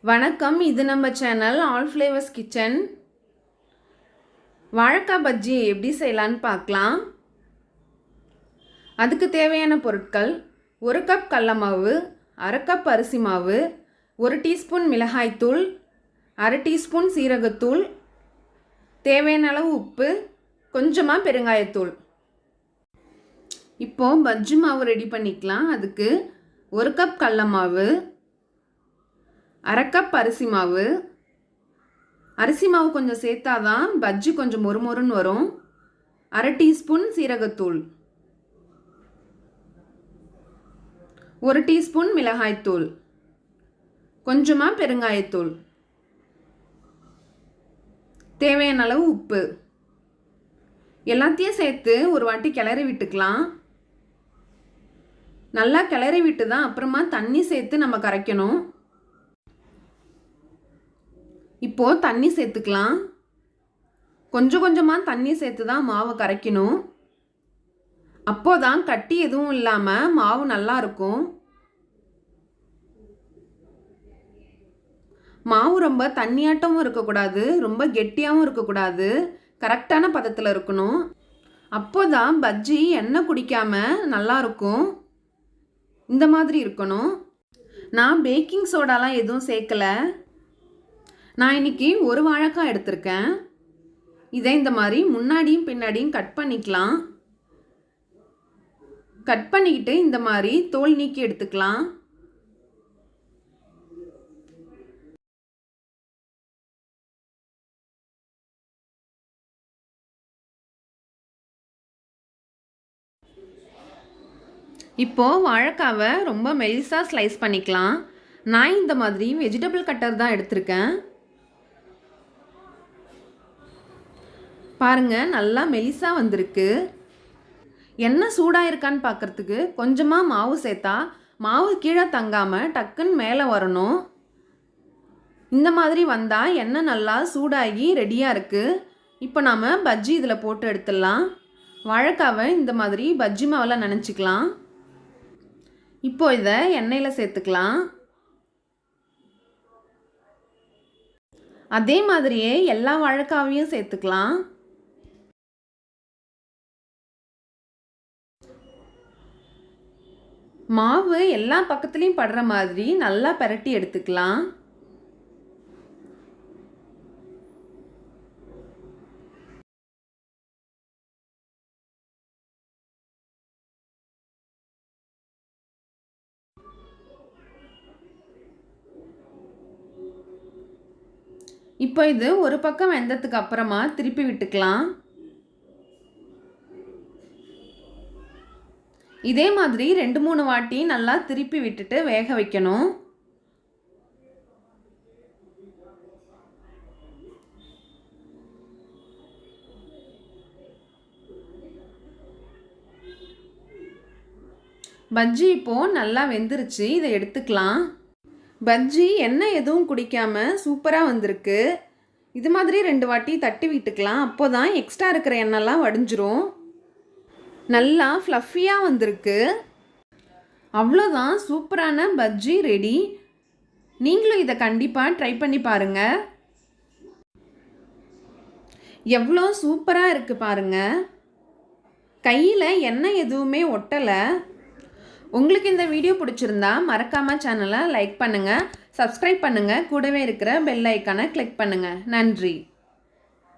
வணக்கம், இது நம்ம சேனல் ஆல் ஃப்ளேவர்ஸ் கிச்சன். வாழைக்காய் பஜ்ஜி எப்படி செய்யலான்னு பார்க்கலாம். அதுக்கு தேவையான பொருட்கள்: 1 கப் கடலை மாவு, 1/2 கப் அரிசி மாவு, 1 டீஸ்பூன் மிளகாய்த்தூள், 1/2 டீஸ்பூன் சீரகத்தூள், தேவையான அளவு உப்பு, கொஞ்சமாக பெருங்காயத்தூள். இப்போது பஜ்ஜி மாவு ரெடி பண்ணிக்கலாம். அதுக்கு 1 கப் கடலை மாவு, 1/2 கப் அரிசி மாவு. அரிசி மாவு கொஞ்சம் சேர்த்தாதான் பஜ்ஜி கொஞ்சம் மொறுமொறுன்னு வரும். 1/2 டீஸ்பூன் சீரகத்தூள், 1 டீஸ்பூன் மிளகாய்த்தூள், கொஞ்சமாக பெருங்காயத்தூள், தேவையான அளவு உப்பு. எல்லாத்தையும் சேர்த்து ஒரு வாட்டி கிளறி விட்டுக்கலாம். நல்லா கிளறி விட்டு தான் அப்புறமா தண்ணி சேர்த்து நம்ம கரைக்கணும். இப்போது தண்ணி சேர்த்துக்கலாம். கொஞ்சம் கொஞ்சமாக தண்ணி சேர்த்து தான் மாவை கரைக்கணும். அப்போதான் கட்டி எதுவும் இல்லாமல் மாவு நல்லா இருக்கும். மாவு ரொம்ப தண்ணியாட்டமும் இருக்கக்கூடாது, ரொம்ப கெட்டியாகவும் இருக்கக்கூடாது. கரெக்டான பதத்தில் இருக்கணும். அப்போதான் பஜ்ஜி எண்ணெய் குடிக்காமல் நல்லா இருக்கும். இந்த மாதிரி இருக்கணும். நான் பேக்கிங் சோடாலாம் எதுவும் சேர்க்கலை. நான் இன்றைக்கி ஒரு வாழைக்காய் எடுத்திருக்கேன். இதை இந்த மாதிரி முன்னாடியும் பின்னாடியும் கட் பண்ணிக்கலாம். கட் பண்ணிக்கிட்டு இந்த மாதிரி தோல் நீக்கி எடுத்துக்கலாம். இப்போது வாழைக்காவை ரொம்ப மெலிசாக ஸ்லைஸ் பண்ணிக்கலாம். நான் இந்த மாதிரி வெஜிடபிள் கட்டர் தான் எடுத்திருக்கேன். பாருங்கள், நல்லா மெலிசா வந்திருக்கு. எண்ணெய் சூடாக இருக்கான்னு பார்க்குறதுக்கு கொஞ்சமாக மாவு சேர்த்தா மாவு கீழே தங்காமல் டக்குன்னு மேலே வரணும். இந்த மாதிரி வந்தால் எண்ணெய் நல்லா சூடாகி ரெடியாக இருக்குது. இப்போ நாம் பஜ்ஜி இதில் போட்டு எடுத்துடலாம். வாழைக்காவை இந்த மாதிரி பஜ்ஜி மாவில் நனைச்சிக்கலாம். இப்போ இதை எண்ணெயில் சேர்த்துக்கலாம். அதே மாதிரியே எல்லா வாழைக்காவையும் சேர்த்துக்கலாம். மாவு எல்லா பக்கத்துலேயும் படுற மாதிரி நல்லா பரட்டி எடுத்துக்கலாம். இப்போ இது ஒரு பக்கம் வெந்ததுக்கு அப்புறமா திருப்பி விட்டுக்கலாம். இதே மாதிரி 2-3 வாட்டி நல்லா திருப்பி விட்டுட்டு வேக வைக்கணும். பஜ்ஜி இப்போது நல்லா வெந்துருச்சு. இதை எடுத்துக்கலாம். பஜ்ஜி எண்ணெய் எதுவும் குடிக்காமல் சூப்பராக வந்திருக்கு. இது மாதிரி 2 வாட்டி தட்டி விட்டுக்கலாம். அப்போ தான் எக்ஸ்ட்ரா இருக்கிற எண்ணெய்லாம் வடிஞ்சிரும். நல்லா ஃப்ளஃபியாக வந்திருக்கு. அவ்வளோதான், சூப்பரான பஜ்ஜி ரெடி. நீங்களும் இதை கண்டிப்பாக ட்ரை பண்ணி பாருங்கள். எவ்வளோ சூப்பராக இருக்குது பாருங்கள். கையில் எண்ணெய் எதுவுமே ஒட்டலை. உங்களுக்கு இந்த வீடியோ பிடிச்சிருந்தா மறக்காமல் சேனலை லைக் பண்ணுங்கள், சப்ஸ்கிரைப் பண்ணுங்கள், கூடவே இருக்கிற பெல் ஐக்கானை கிளிக் பண்ணுங்கள். நன்றி.